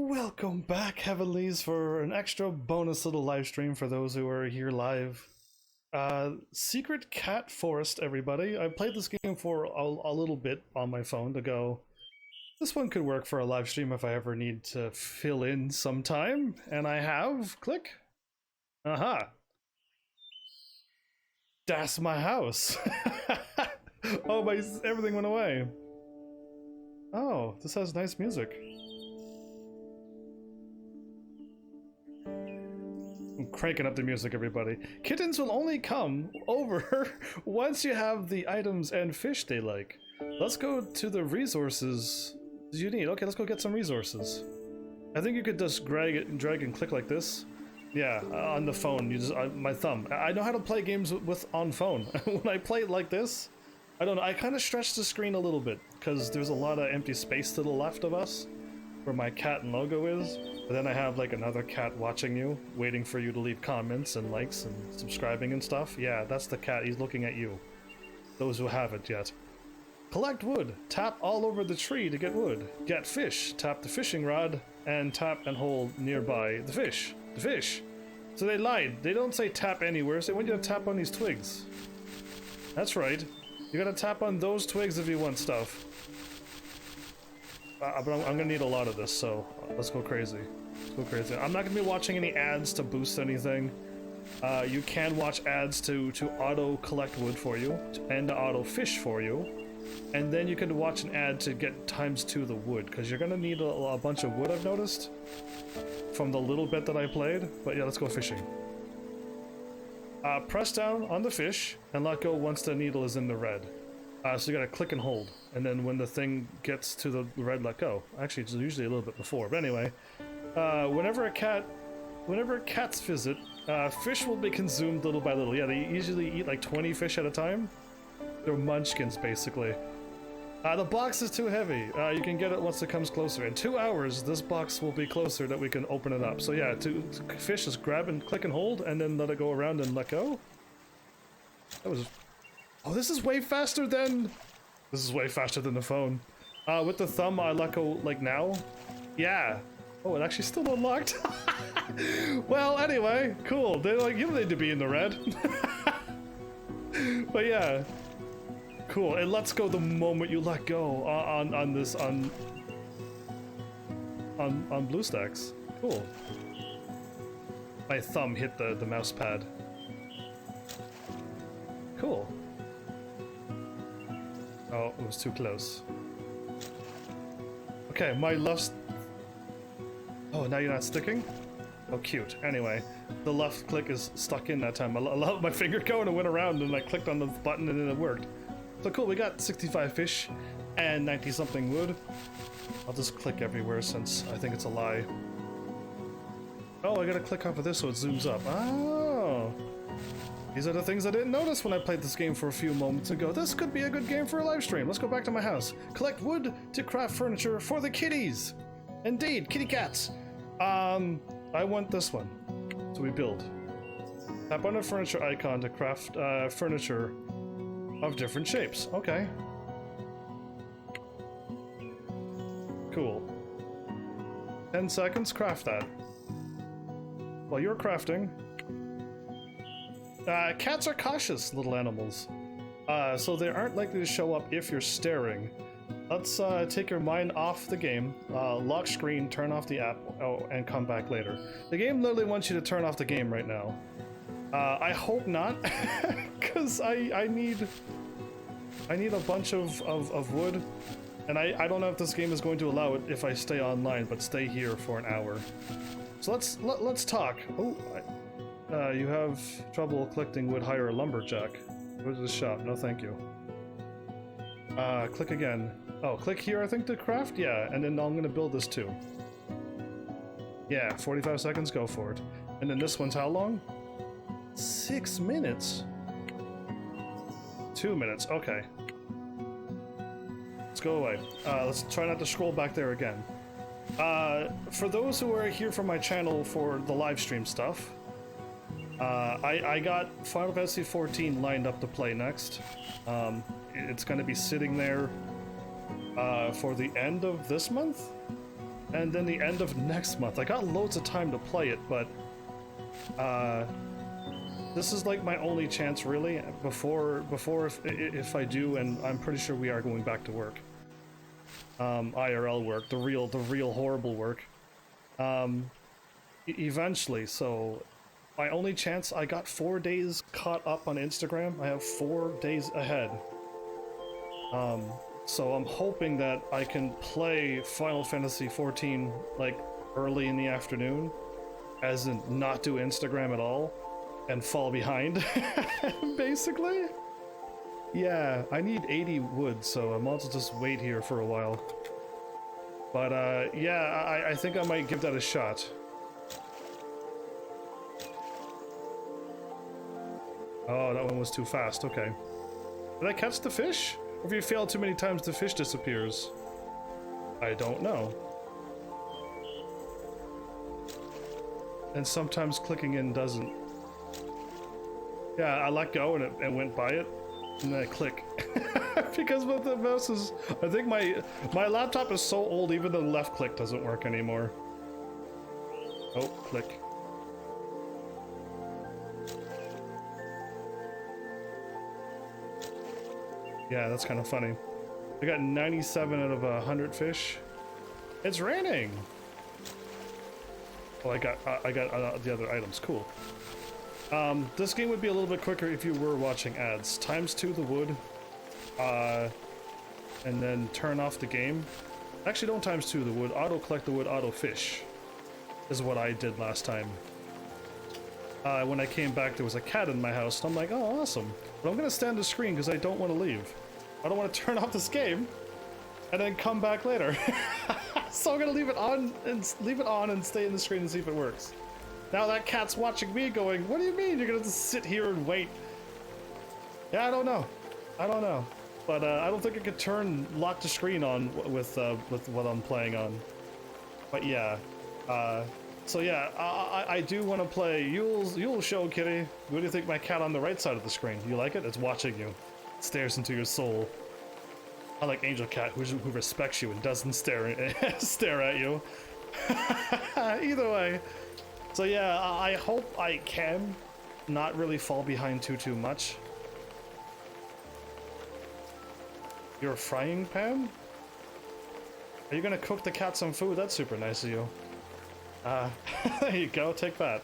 Welcome back, Heavenlies, for an extra bonus little live stream for those who are here live. Secret Cat Forest, everybody. I played this game for a little bit on my phone to go, this one could work for a live stream if I ever need to fill in some time, and I have. Click. Aha. That's my house. Oh, everything went away. Oh, this has nice music. I'm cranking up the music, everybody. Kittens will only come over once you have the items and fish they like. Let's go to the resources you need. Okay, let's go get some resources. I think you could just drag and click like this. Yeah, on the phone. You just my thumb. I know how to play games with on phone. When I play it like this, I don't know. I kind of stretch the screen a little bit because there's a lot of empty space to the left of us, where my cat and logo is. But then I have like another cat watching you, waiting for you to leave comments and likes and subscribing and stuff. Yeah, that's the cat. He's looking at you. Those who haven't yet. Collect wood. Tap all over the tree to get wood. Get fish. Tap the fishing rod and tap and hold nearby the fish. The fish. So they lied. They don't say tap anywhere. So they want you to tap on these twigs. That's right. You gotta tap on those twigs if you want stuff. But I'm gonna need a lot of this, so let's go crazy. Let's go crazy. I'm not gonna be watching any ads to boost anything. You can watch ads to auto collect wood for you and to auto fish for you, and then you can watch an ad to get ×2 the wood, because you're gonna need a bunch of wood, I've noticed from the little bit that I played. But yeah, let's go fishing. Press down on the fish and let go once the needle is in the red. So you gotta click and hold, and then when the thing gets to the red, let go. Actually, it's usually a little bit before, but anyway. Whenever cats visit, fish will be consumed little by little. Yeah, they usually eat like 20 fish at a time. They're munchkins, basically. The box is too heavy. You can get it once it comes closer. In 2 hours, this box will be closer that we can open it up. So yeah, to fish, just grab and click and hold, and then let it go around and let go. That was... Oh, this is way faster than... This is way faster than the phone. With the thumb, I let go, like, now. Yeah. Oh, it actually still unlocked. Well, anyway, cool. They like, you need to be in the red. But yeah. Cool. It lets go the moment you let go on BlueStacks. Cool. My thumb hit the mouse pad. Cool. Oh, it was too close. Okay, my left... Oh, now you're not sticking? Oh, cute. Anyway, the left click is stuck in that time. I let my finger go and it went around and I clicked on the button and then it worked. So cool, we got 65 fish and 90-something wood. I'll just click everywhere since I think it's a lie. Oh, I gotta click off of this so it zooms up. Oh! These are the things I didn't notice when I played this game for a few moments ago. This could be a good game for a live stream. Let's go back to my house. Collect wood to craft furniture for the kitties. Indeed, kitty cats. I want this one. So we build. Tap on the furniture icon to craft furniture of different shapes. Okay. Cool. 10 seconds, craft that. While you're crafting... cats are cautious little animals, so they aren't likely to show up if you're staring. Let's take your mind off the game, lock screen, turn off the app, and come back later. The game literally wants you to turn off the game right now. I hope not, because I need a bunch of wood, and I don't know if this game is going to allow it if I stay online, but stay here for an hour. So let's talk. Oh. You have trouble collecting wood, hire a lumberjack. Go to the shop. No, thank you. Click again. Oh, click here, I think, to craft? Yeah, and then I'm gonna build this too. Yeah, 45 seconds, go for it. And then this one's how long? 6 minutes. 2 minutes, okay. Let's go away. Let's try not to scroll back there again. For those who are here from my channel for the live stream stuff, I got Final Fantasy XIV lined up to play next. It's going to be sitting there for the end of this month. and then the end of next month. I got loads of time to play it, but this is like my only chance really before if I do, and I'm pretty sure we are going back to work. IRL work, the real horrible work. Eventually, so my only chance, I got 4 days caught up on Instagram. I have 4 days ahead. So I'm hoping that I can play Final Fantasy XIV like early in the afternoon, as in not do Instagram at all, and fall behind, basically. Yeah, I need 80 wood, so I might as well just wait here for a while. But yeah, I think I might give that a shot. Oh, that one was too fast, okay. Did I catch the fish? Or if you fail too many times, the fish disappears? I don't know. And sometimes clicking in doesn't. Yeah, I let go and it went by it, and then I click. Because with the mouse is, I think my laptop is so old, even the left click doesn't work anymore. Oh, click. Yeah, that's kind of funny. I got 97 out of 100 fish. It's raining. Oh, I got the other items. Cool. This game would be a little bit quicker if you were watching ads. ×2 the wood, and then turn off the game. Actually, don't ×2 the wood. Auto collect the wood, auto fish, is what I did last time. When I came back, there was a cat in my house, and I'm like, oh, awesome. But I'm gonna stand the screen because I don't want to leave. I don't want to turn off this game and then come back later. So I'm gonna leave it on and stay in the screen and see if it works. Now that cat's watching me going, what do you mean you're gonna just sit here and wait? Yeah, I don't know. But I don't think I could lock the screen on with what I'm playing on. But yeah, so yeah, I do want to play Yule's Show, Kitty. What do you think my cat on the right side of the screen? You like it? It's watching you. It stares into your soul. Unlike Angel Cat, who respects you and doesn't stare at you. Either way. So yeah, I hope I can not really fall behind too much. Your frying pan? Are you gonna cook the cat some food? That's super nice of you. There you go, take that.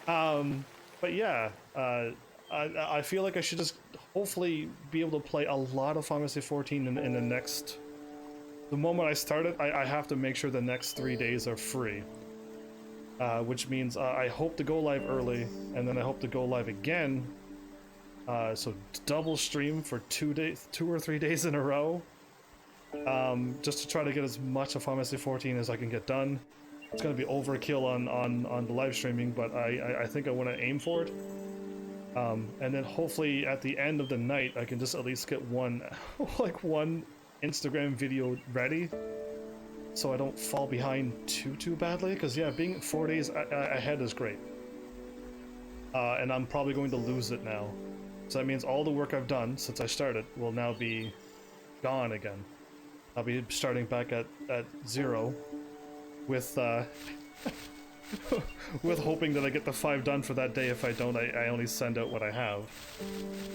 But yeah, I feel like I should just hopefully be able to play a lot of Final Fantasy XIV in the next... The moment I start it, I have to make sure the next 3 days are free. Which means I hope to go live early, and then I hope to go live again. So double stream for 2 or 3 days in a row. Just to try to get as much of Final Fantasy XIV as I can get done. It's going to be overkill on the live streaming, but I think I want to aim for it. And then hopefully at the end of the night, I can just at least get one Instagram video ready, so I don't fall behind too badly. Because yeah, being 4 days ahead is great. And I'm probably going to lose it now. So that means all the work I've done since I started will now be gone again. I'll be starting back at 0 with with hoping that I get the 5 done for that day. If I don't, I only send out what I have.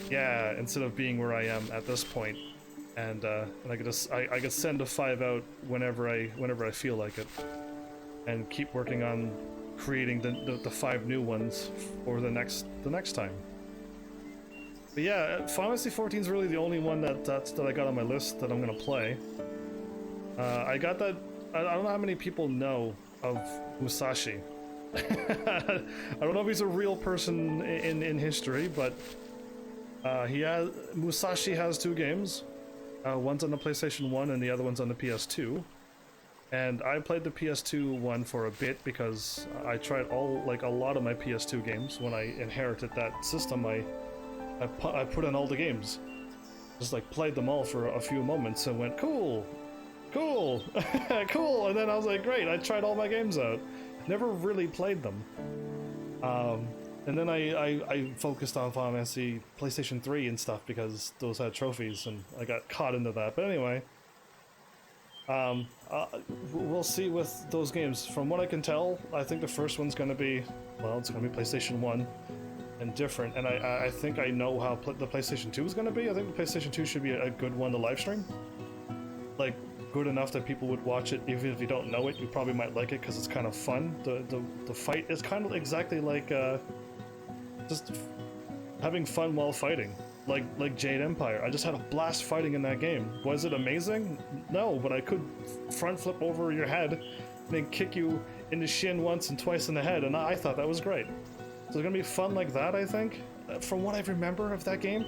Yeah, instead of being where I am at this point, and I could send a 5 out whenever I feel like it, and keep working on creating the 5 new ones for the next time. But yeah, Final Fantasy XIV is really the only one that I got on my list that I'm gonna play. I got that. I don't know how many people know of Musashi. I don't know if he's a real person in history, but Musashi has 2 games. One's on the PlayStation 1 and the other one's on the PS2. And I played the PS2 one for a bit because I tried a lot of my PS2 games. When I inherited that system, I put in all the games. Just played them all for a few moments and went, cool, cool, cool, and then I was like, great, I tried all my games out. Never really played them. And then I focused on Final Fantasy PlayStation 3 and stuff because those had trophies, and I got caught into that. But anyway, Um, uh, we'll see with those games. From what I can tell, I think the first one's gonna be, well, it's gonna be PlayStation 1 and different. And I think I know how the PlayStation 2 is gonna be. I think the PlayStation 2 should be a good one to live stream. Like, good enough that people would watch it. Even if you don't know it, you probably might like it because it's kind of fun. The fight is kind of exactly like just having fun while fighting. Like Jade Empire. I just had a blast fighting in that game. Was it amazing? No, but I could front flip over your head and then kick you in the shin once and twice in the head, and I thought that was great. So it's gonna be fun like that, I think. From what I remember of that game,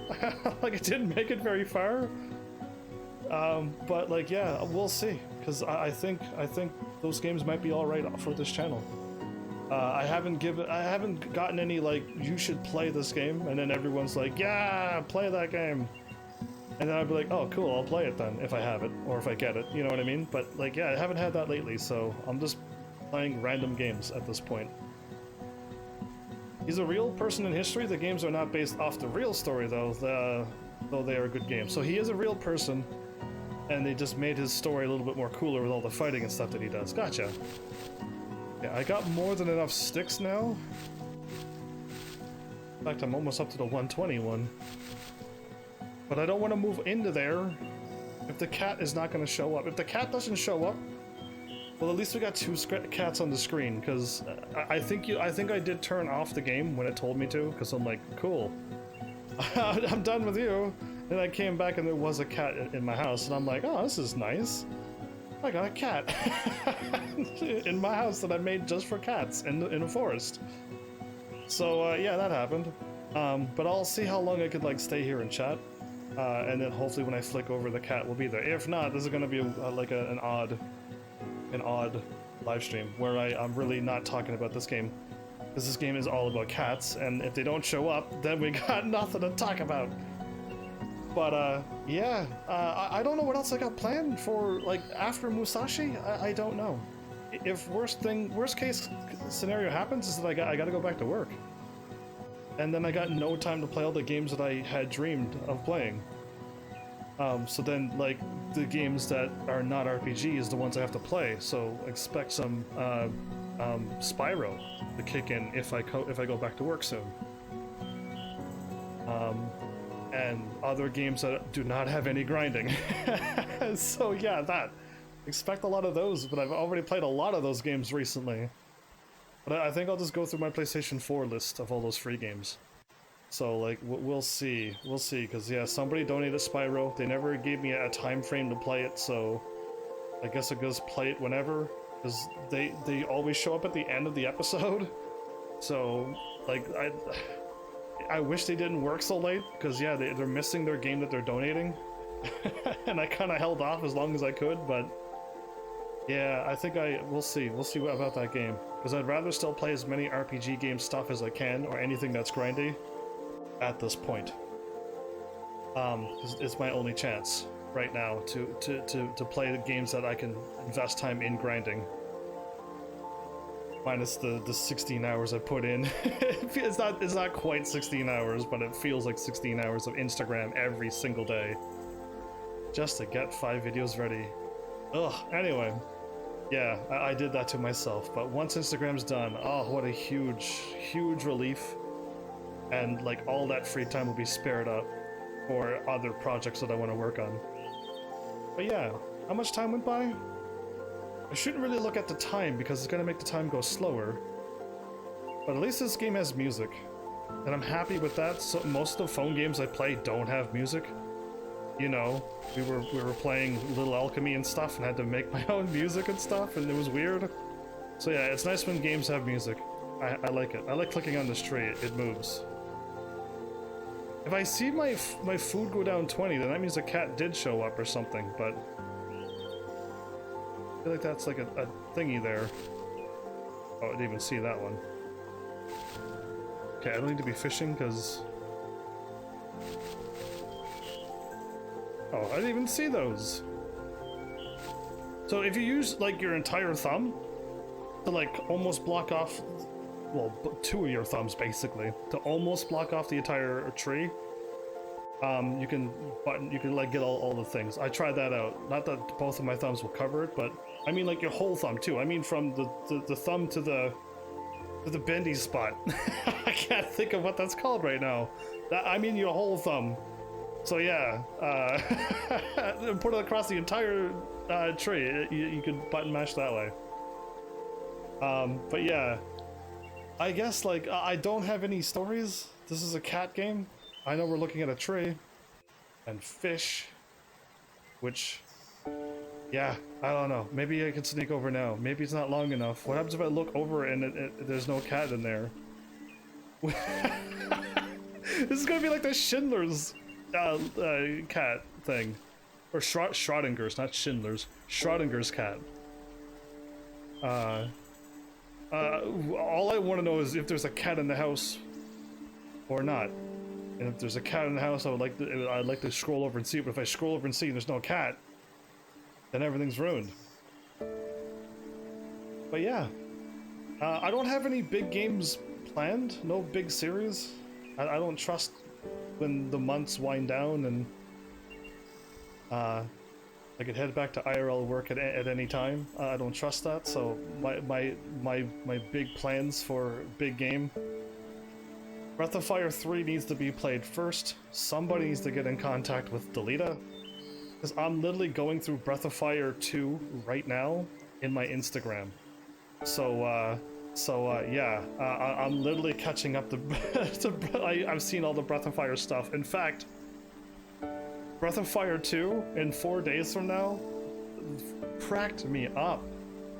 like it didn't make it very far. But like, yeah, we'll see. Because I think those games might be all right for this channel. I haven't gotten any like, you should play this game, and then everyone's like, yeah, play that game, and then I'd be like, oh cool, I'll play it then if I have it or if I get it, you know what I mean? But like, yeah, I haven't had that lately, so I'm just playing random games at this point. He's a real person in history. The games are not based off the real story though, though they are good games. So he is a real person, and they just made his story a little bit more cooler with all the fighting and stuff that he does. Gotcha. Yeah, I got more than enough sticks now. In fact, I'm almost up to the 121. But I don't want to move into there if the cat is not going to show up. If the cat doesn't show up, well, at least we got two cats on the screen, because I think I did turn off the game when it told me to, because I'm like, cool, I'm done with you. Then I came back and there was a cat in my house, and I'm like, oh, this is nice. I got a cat in my house that I made just for cats in a forest. So yeah, that happened. But I'll see how long I could like stay here and chat, and then hopefully when I flick over, the cat will be there. If not, this is gonna be like an odd live stream where I'm really not talking about this game, because this game is all about cats, and if they don't show up, then we got nothing to talk about. But yeah, I don't know what else I got planned for like after Musashi. I don't know. If worst case scenario happens is that I got to go back to work, and then I got no time to play all the games that I had dreamed of playing. So then like the games that are not RPG is the ones I have to play. So expect some Spyro to kick in if I go back to work soon. And other games that do not have any grinding. So yeah, expect a lot of those, but I've already played a lot of those games recently. But I think I'll just go through my PlayStation 4 list of all those free games. So like, we'll see, because yeah, somebody donated Spyro. They never gave me a time frame to play it, so I guess I just play it whenever, because they always show up at the end of the episode. So like, I wish they didn't work so late, because yeah, they're missing their game that they're donating. And I kind of held off as long as I could, but yeah, I think we'll see what about that game, because I'd rather still play as many RPG game stuff as I can, or anything that's grindy at this point. It's my only chance right now to play the games that I can invest time in grinding. Minus the 16 hours I put in. It's not quite 16 hours, but it feels like 16 hours of Instagram every single day, just to get 5 videos ready. Ugh. Anyway, yeah, I did that to myself. But once Instagram's done, oh, what a huge relief, and like all that free time will be spared up for other projects that I want to work on. But yeah, how much time went by? I shouldn't really look at the time, because it's going to make the time go slower. But at least this game has music, and I'm happy with that. So most of the phone games I play don't have music. You know, we were playing Little Alchemy and stuff, and had to make my own music and stuff, and it was weird. So yeah, it's nice when games have music. I like it. I like clicking on this tree. It moves. If I see my food go down 20, then that means a cat did show up or something, but I feel like that's like a thingy there. Oh, I didn't even see that one. Okay, I don't need to be fishing, because... Oh, I didn't even see those! So if you use, like, your entire thumb to, like, almost block off... Well, 2 of your thumbs, basically, to almost block off the entire tree, you can like get all the things. I tried that out. Not that both of my thumbs will cover it, but I mean like your whole thumb too. I mean from the thumb to the bendy spot. I can't think of what that's called right now. I mean your whole thumb. So yeah, put it across the entire tree. You could button mash that way. But yeah, I guess like I don't have any stories. This is a cat game. I know we're looking at a tree and fish, which, yeah, I don't know. Maybe I can sneak over now. Maybe it's not long enough. What happens if I look over and there's no cat in there? This is gonna be like the Schindler's cat thing. Or Schrodinger's, not Schindler's. Schrodinger's cat. All I want to know is if there's a cat in the house or not. And if there's a cat in the house, I'd like to scroll over and see it. But if I scroll over and see and there's no cat, then everything's ruined. But yeah, I don't have any big games planned. No big series. I don't trust when the months wind down and I could head back to IRL work at any time. I don't trust that. So my big plans for big game. Breath of Fire 3 needs to be played first. Somebody needs to get in contact with Delita. Because I'm literally going through Breath of Fire 2 right now in my Instagram. So yeah, I'm literally catching up to I've seen all the Breath of Fire stuff. In fact, Breath of Fire 2 in 4 days from now cracked me up.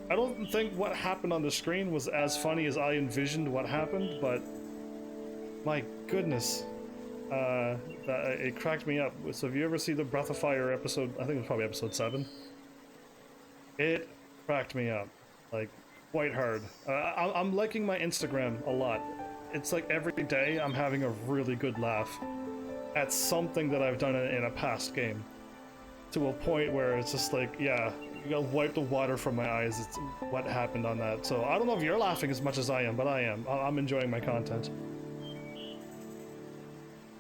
I don't think what happened on the screen was as funny as I envisioned what happened, but my goodness, it cracked me up. So if you ever see the Breath of Fire episode, I think it was probably episode 7, it cracked me up, like, quite hard. I'm liking my Instagram a lot. It's like every day I'm having a really good laugh at something that I've done in a past game. To a point where it's just like, yeah, you gotta wipe the water from my eyes. It's what happened on that. So I don't know if you're laughing as much as I am, but I am. I'm enjoying my content.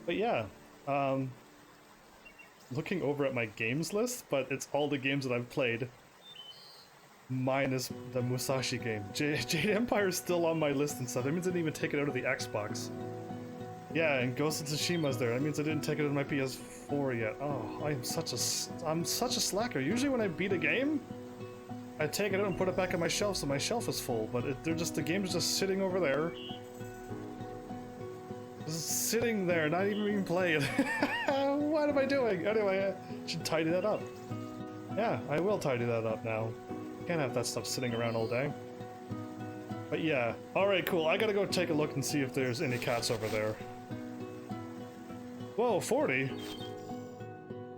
But yeah, looking over at my games list, but it's all the games that I've played, minus the Musashi game. Jade Empire is still on my list and stuff. That means I didn't even take it out of the Xbox. Yeah, and Ghost of Tsushima's there. That means I didn't take it out of my PS4 yet. Oh, I'm such a slacker. Usually when I beat a game, I take it out and put it back on my shelf, so my shelf is full. But the game's just sitting over there. Just sitting there, not even being played. What am I doing? Anyway, I should tidy that up. Yeah, I will tidy that up now. Can't have that stuff sitting around all day. But yeah, alright, cool. I gotta go take a look and see if there's any cats over there. Whoa, 40?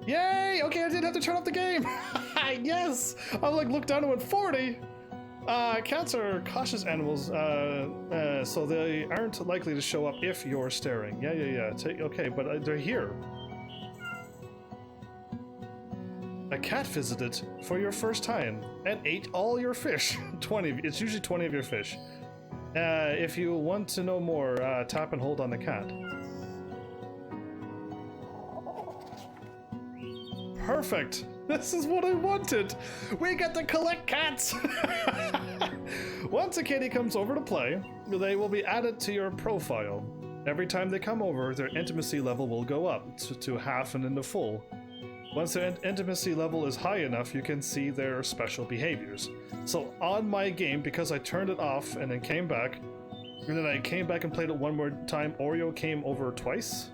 Yay! Okay, I didn't have to turn off the game! Yes! I like looked down and went 40! Cats are cautious animals, so they aren't likely to show up if you're staring. Yeah. Okay, but they're here. A cat visited for your first time and ate all your fish. 20. It's usually 20 of your fish. If you want to know more, tap and hold on the cat. Perfect. This is what I wanted. We get to collect cats. Once a kitty comes over to play, they will be added to your profile. Every time they come over, their intimacy level will go up to half and then to full. Once their intimacy level is high enough, you can see their special behaviors. So on my game, because I turned it off and then came back, and then I came back and played it one more time, Oreo came over twice.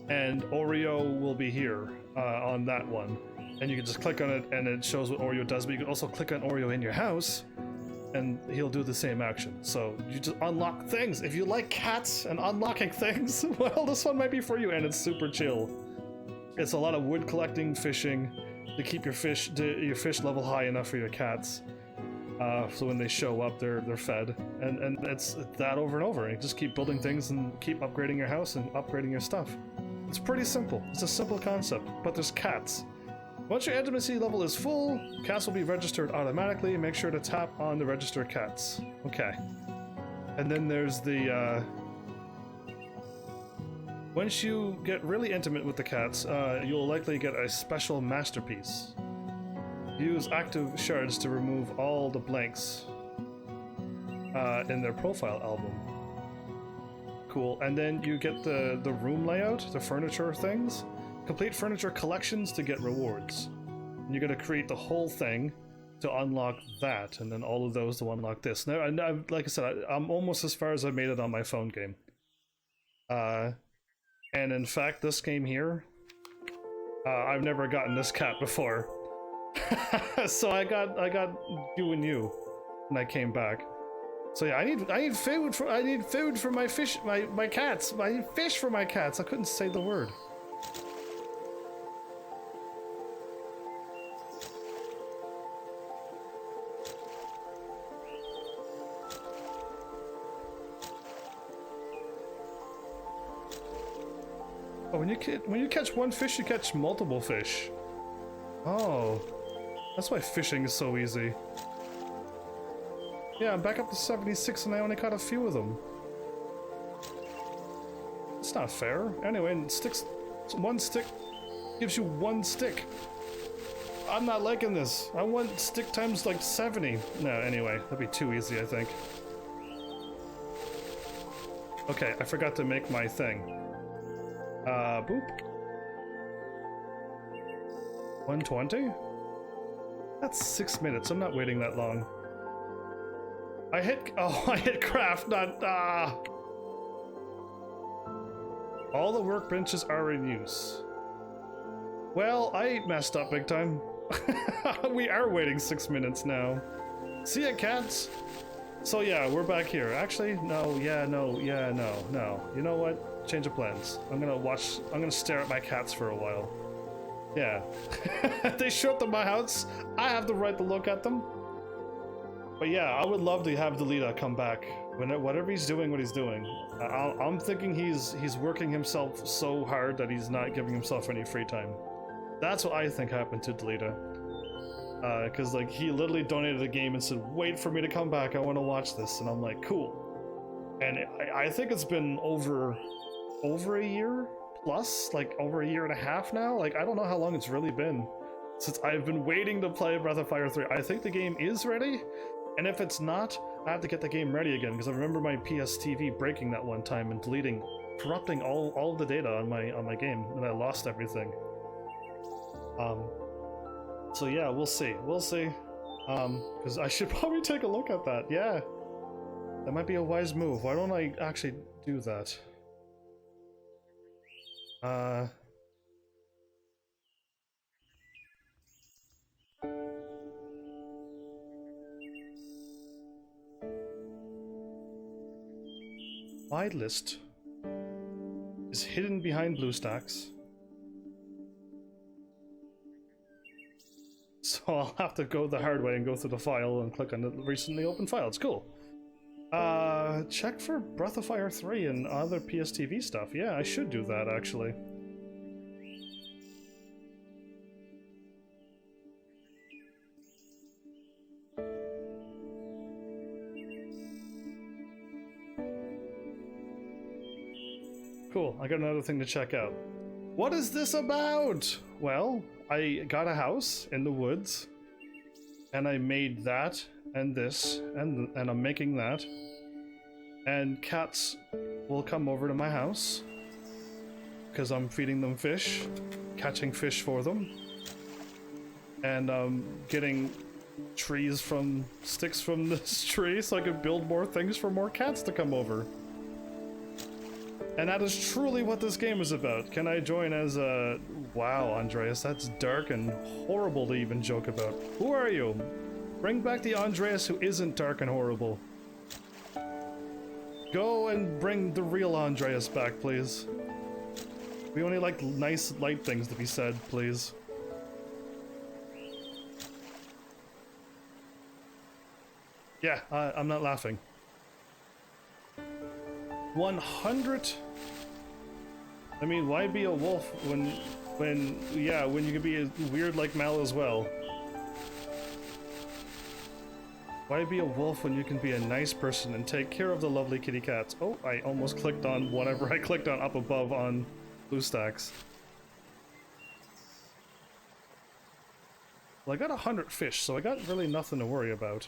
And Oreo will be here on that one. And you can just click on it and it shows what Oreo does, but you can also click on Oreo in your house and he'll do the same action. So you just unlock things. If you like cats and unlocking things, well, this one might be for you, and it's super chill. It's a lot of wood collecting, fishing, to keep your fish level high enough for your cats. So when they show up, they're fed, and it's that over and over. You just keep building things and keep upgrading your house and upgrading your stuff. It's pretty simple. It's a simple concept, but there's cats. Once your intimacy level is full, cats will be registered automatically. Make sure to tap on the register cats. Okay. And then there's the Once you get really intimate with the cats, you'll likely get a special masterpiece. Use active shards to remove all the blanks in their profile album. Cool. And then you get the room layout, the furniture things. Complete furniture collections to get rewards. And you're gonna create the whole thing to unlock that, and then all of those to unlock this. Now, like I said, I'm almost as far as I made it on my phone game. And in fact, this game here, I've never gotten this cat before. So I got you and you when I came back. So yeah, I need food for my fish, my cats. I need fish for my cats. I couldn't say the word. Oh, when you catch one fish, you catch multiple fish. Oh, that's why fishing is so easy. Yeah, I'm back up to 76 and I only caught a few of them. It's not fair. Anyway, one stick gives you one stick. I'm not liking this. I want stick times like 70. No, anyway, that'd be too easy, I think. Okay, I forgot to make my thing. Boop. 120? That's 6 minutes. I'm not waiting that long. I hit craft, not, All the workbenches are in use. Well, I messed up big time. We are waiting 6 minutes now. See ya, cats! So yeah, we're back here. Actually, no, yeah, no, yeah, no. You know what? Change of plans. I'm gonna stare at my cats for a while. Yeah. They show up at my house. I have the right to look at them. But yeah, I would love to have Delita come back. Whatever he's doing, what he's doing. I'm thinking he's working himself so hard that he's not giving himself any free time. That's what I think happened to Delita. Cause like he literally donated a game and said, wait for me to come back, I want to watch this. And I'm like, cool. And I think it's been over a year plus, like over a year and a half now. Like I don't know how long it's really been since I've been waiting to play Breath of Fire 3. I think the game is ready, and if it's not, I have to get the game ready again, because I remember my PS TV breaking that one time and corrupting all the data on my game, and I lost everything. So yeah, we'll see. Because I should probably take a look at that. Yeah, that might be a wise move. Why don't I actually do that? My list is hidden behind BlueStacks. So I'll have to go the hard way and go through the file and click on the recently opened file. It's cool. Check for Breath of Fire 3 and other PS TV stuff. Yeah, I should do that actually. Cool, I got another thing to check out. What is this about? Well, I got a house in the woods, and I made that, and this, and I'm making that. And cats will come over to my house, because I'm feeding them fish, catching fish for them, and getting sticks from this tree so I can build more things for more cats to come over. And that is truly what this game is about. Can I join as a... Wow, Andreas, that's dark and horrible to even joke about. Who are you? Bring back the Andreas who isn't dark and horrible. Go and bring the real Andreas back, please. We only like nice, light things to be said, please. Yeah, I'm not laughing. 100... I mean, why be a wolf when you could be weird like Mal as well? Why be a wolf when you can be a nice person and take care of the lovely kitty cats? Oh, I almost clicked on whatever I clicked on up above on BlueStacks. Well, I got 100 fish, so I got really nothing to worry about.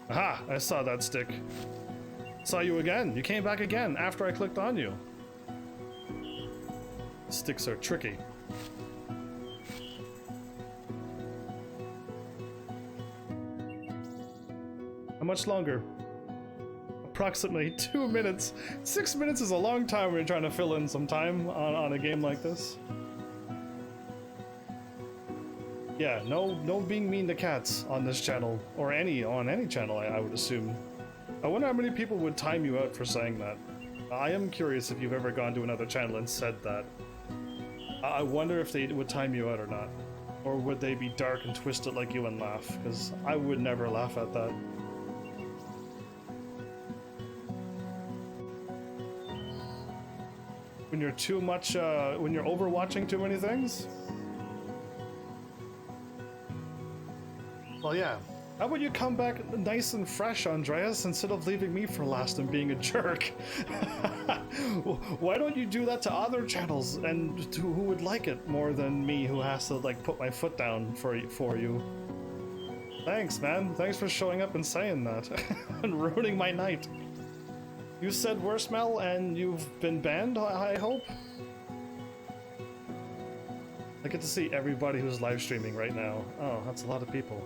Aha! I saw that stick. Saw you again. You came back again after I clicked on you. Sticks are tricky. How much longer? Approximately 2 minutes. 6 minutes is a long time when you're trying to fill in some time on a game like this. Yeah, no being mean to cats on this channel, or on any channel, I would assume. I wonder how many people would time you out for saying that. I am curious if you've ever gone to another channel and said that. I wonder if they would time you out or not. Or would they be dark and twisted like you and laugh? Because I would never laugh at that. When you're too much, when you're overwatching too many things? Well, yeah. How about you come back nice and fresh, Andreas, instead of leaving me for last and being a jerk? Why don't you do that to other channels and to who would like it more than me, who has to like put my foot down for you? Thanks, man. Thanks for showing up and saying that and ruining my night. You said worse, Mel, and you've been banned, I hope? I get to see everybody who's live streaming right now. Oh, that's a lot of people.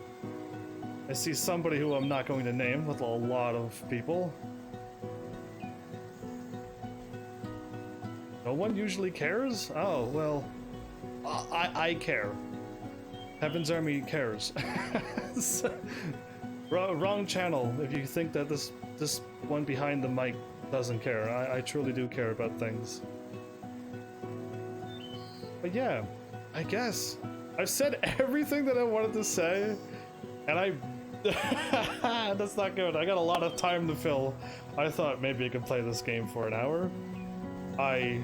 I see somebody who I'm not going to name with a lot of people. No one usually cares? Oh, well, I care. Heaven's Army cares. Wrong channel if you think that this one behind the mic doesn't care. I truly do care about things. But yeah, I guess I've said everything that I wanted to say, and that's not good. I got a lot of time to fill. I thought maybe I could play this game for an hour. I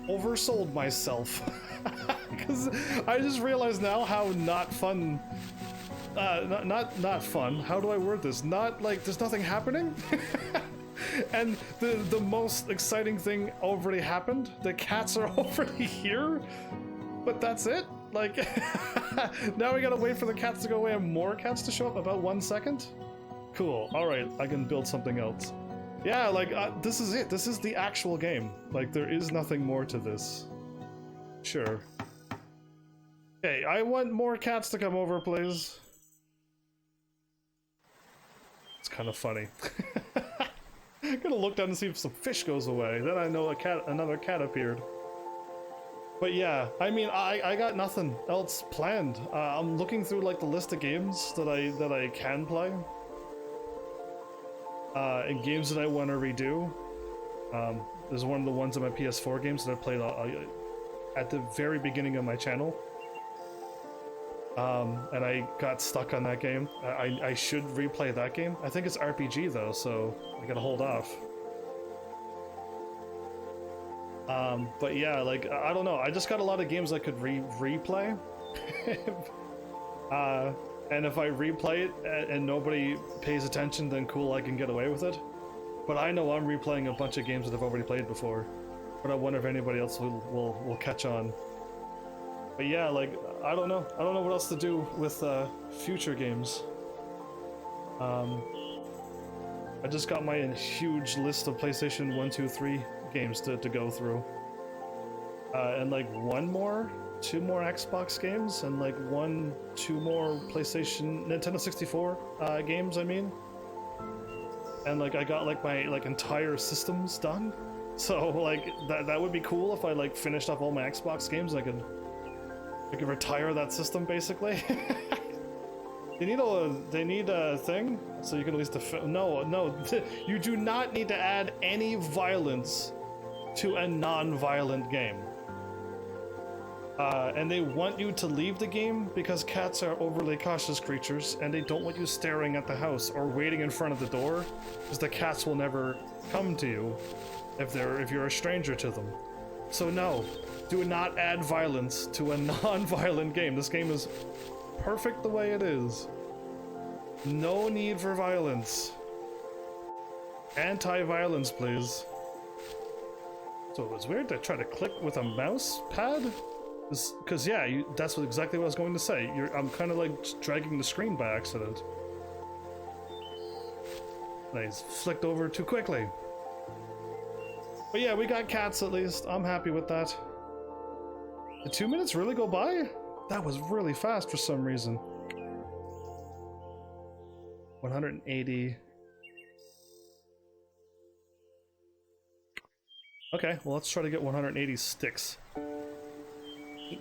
oversold myself because I just realized now how not fun. Not fun. How do I word this? Not like there's nothing happening. And the most exciting thing already happened. The cats are already here, but that's it. Like, now we gotta wait for the cats to go away and more cats to show up. About 1 second. Cool. All right, I can build something else. Yeah, like this is it. This is the actual game. Like, there is nothing more to this. Sure. Okay, I want more cats to come over, please. It's kind of funny. I'm gonna look down and see if some fish goes away. Then I know another cat appeared. But yeah, I mean, I got nothing else planned. I'm looking through like the list of games that I can play, and games that I want to redo. There's one of the ones of my PS4 games that I played at the very beginning of my channel. And I got stuck on that game. I should replay that game. I think it's RPG though, so I gotta hold off. But yeah, like, I don't know. I just got a lot of games I could replay. And if I replay it and nobody pays attention, then cool, I can get away with it. But I know I'm replaying a bunch of games that I've already played before. But I wonder if anybody else will catch on. But yeah, like, I don't know. I don't know what else to do with future games. I just got my huge list of PlayStation 1, 2, 3 games to go through. And like two more Xbox games, and like 1, 2 more Nintendo 64 games, I mean. And like I got like my entire systems done. So like that would be cool if I like finished up all my Xbox games. I could retire that system basically. They need a thing, so you can at least no, you do not need to add any violence to a non-violent game. And they want you to leave the game because cats are overly cautious creatures, and they don't want you staring at the house or waiting in front of the door, because the cats will never come to you if you're a stranger to them. So no, do not add violence to a non-violent game. This game is perfect the way it is. No need for violence. Anti-violence, please. So it was weird to try to click with a mouse pad? Because yeah, that's exactly what I was going to say. I'm kind of like dragging the screen by accident. I flicked over too quickly. But yeah, we got cats at least. I'm happy with that. Did 2 minutes really go by? That was really fast for some reason. 180. Okay, well let's try to get 180 sticks. We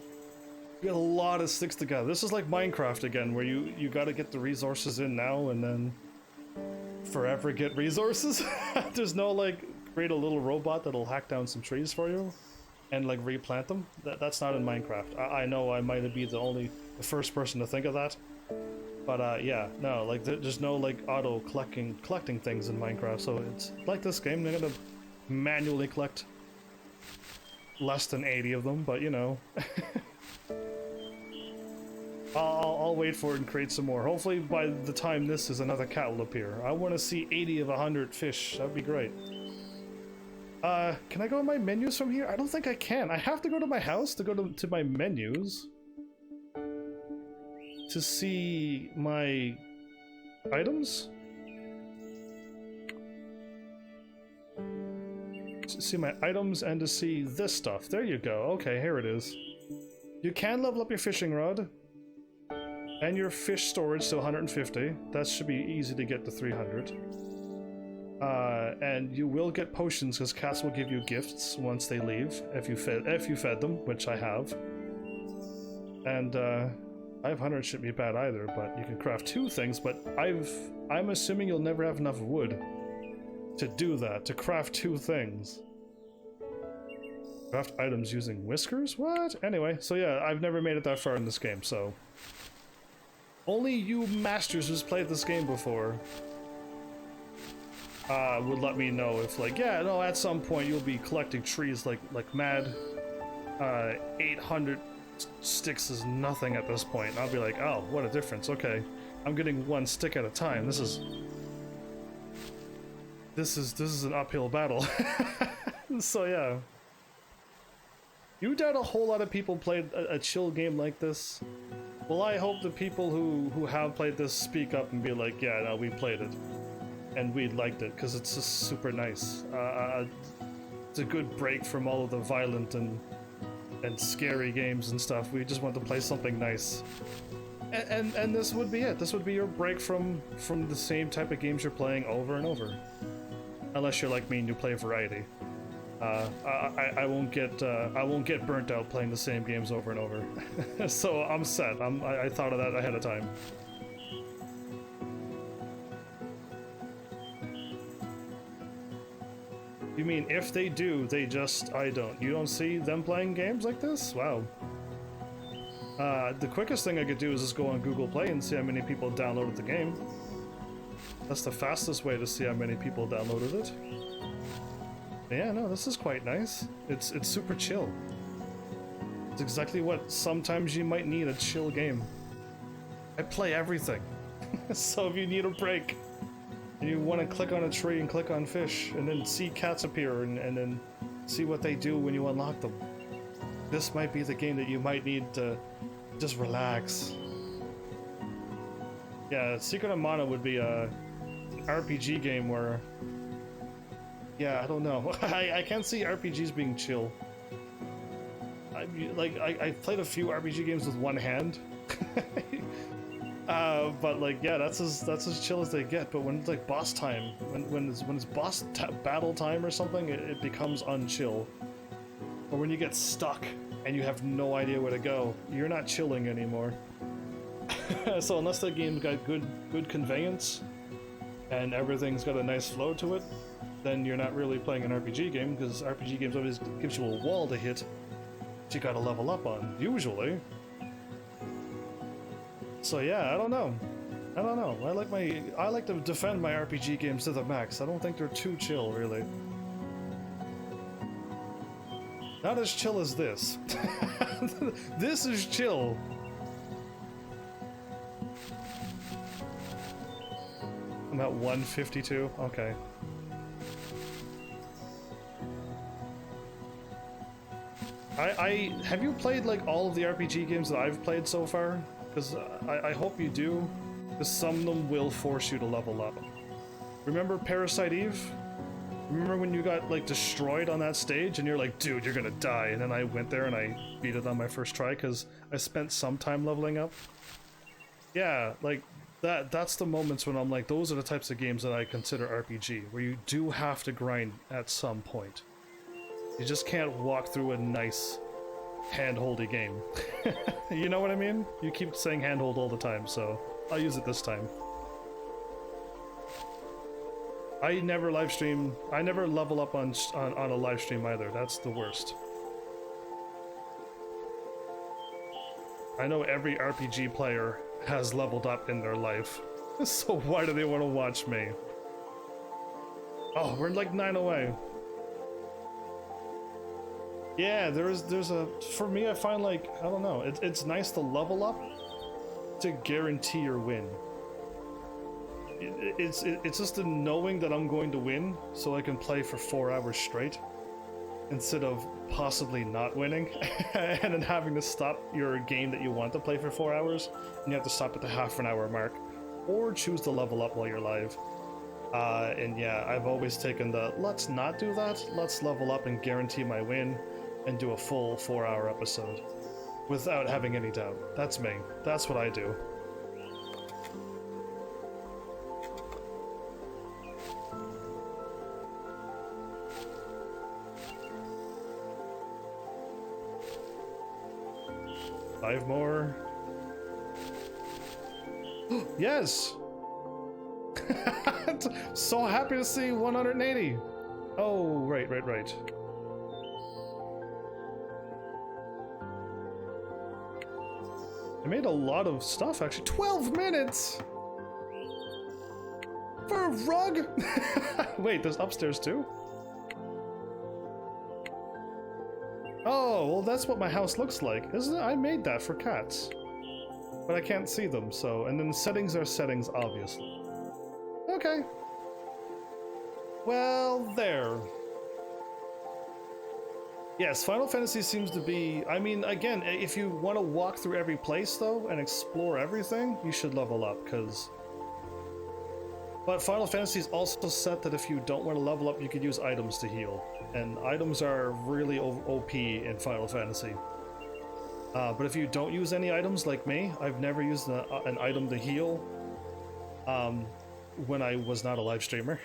got a lot of sticks together. This is like Minecraft again, where you gotta get the resources in now and then forever get resources. There's no like create a little robot that'll hack down some trees for you and like replant them. That's not in Minecraft. I know I might be the first person to think of that. But yeah, no, like there's no like auto collecting things in Minecraft, so it's like this game. They're gonna manually collect less than 80 of them, but you know. I'll wait for it and create some more. Hopefully by the time this is, another cat will appear. I want to see 80 of 100 fish. That'd be great. Can I go to my menus from here? I don't think I can. I have to go to my house to go to my menus to see my items. To see my items and to see this stuff. There you go. Okay, here it is. You can level up your fishing rod and your fish storage to 150. That should be easy to get to 300. And you will get potions because cats will give you gifts once they leave if you fed them, which I have. And 500 shouldn't be bad either, but you can craft 2 things. But I'm assuming you'll never have enough wood to do that, to craft 2 things. Craft items using whiskers? What? Anyway, so yeah, I've never made it that far in this game, so only you masters who's played this game before would let me know if, like, yeah, no, at some point you'll be collecting trees like mad. 800 sticks is nothing at this point. I'll be like, oh, what a difference. Okay, I'm getting 1 stick at a time. This is an uphill battle. So yeah. You doubt a whole lot of people played a chill game like this? Well, I hope the people who have played this speak up and be like, yeah, no, we played it. And we liked it, because it's just super nice. It's a good break from all of the violent and scary games and stuff. We just want to play something nice. And this would be it. This would be your break from the same type of games you're playing over and over. Unless you're like me and you play variety. I won't get burnt out playing the same games over and over. So I'm set. I thought of that ahead of time. You mean if they do, I don't. You don't see them playing games like this? Wow. The quickest thing I could do is just go on Google Play and see how many people downloaded the game. That's the fastest way to see how many people downloaded it. Yeah, no, this is quite nice. It's super chill. It's exactly what sometimes you might need, a chill game. I play everything. So if you need a break, and you want to click on a tree and click on fish, and then see cats appear, and then see what they do when you unlock them, this might be the game that you might need to just relax. Yeah, Secret of Mana would be an RPG game where... Yeah, I don't know. I can't see RPGs being chill. I played a few RPG games with one hand. But like, yeah, that's as chill as they get. But when it's like boss time, when it's boss battle time or something, it becomes unchill. Or when you get stuck and you have no idea where to go, you're not chilling anymore. So unless that game's got good conveyance and everything's got a nice flow to it, then you're not really playing an RPG game, because RPG games always gives you a wall to hit that you gotta level up on, usually. So yeah, I don't know. I like to defend my RPG games to the max. I don't think they're too chill, really. Not as chill as this. This is chill. I'm at 152. Okay. I have you played like all of the RPG games that I've played so far? Because I hope you do, because some of them will force you to level up. Remember Parasite Eve? Remember when you got like destroyed on that stage and you're like, dude, you're gonna die, and then I went there and I beat it on my first try because I spent some time leveling up? Yeah, like that's the moments when I'm like, those are the types of games that I consider RPG, where you do have to grind at some point. You just can't walk through a nice hand-holdy game. You know what I mean? You keep saying handhold all the time, so I'll use it this time. I never live stream. I never level up on a live stream either. That's the worst. I know every RPG player has leveled up in their life, so why do they want to watch me? Oh, we're like 9 away. Yeah, there's a, for me, I find like, I don't know, it's nice to level up to guarantee your win. It's just the knowing that I'm going to win so I can play for 4 hours straight instead of possibly not winning and then having to stop your game that you want to play for 4 hours and you have to stop at the half an hour mark or choose to level up while you're live. And yeah, I've always taken the, let's not do that, let's level up and guarantee my win and do a full 4-hour episode without having any doubt. That's me. That's what I do. Five more. Yes! So happy to see 180. Oh, right. I made a lot of stuff, actually. 12 minutes! For a rug? Wait, there's upstairs too? Oh, well that's what my house looks like, isn't it? I made that for cats. But I can't see them, so... And then settings are settings, obviously. Okay. Well, there. Yes, Final Fantasy seems to be... I mean, again, if you want to walk through every place, though, and explore everything, you should level up, because... But Final Fantasy is also set that if you don't want to level up, you could use items to heal. And items are really OP in Final Fantasy. But if you don't use any items, like me, I've never used an item to heal when I was not a live streamer.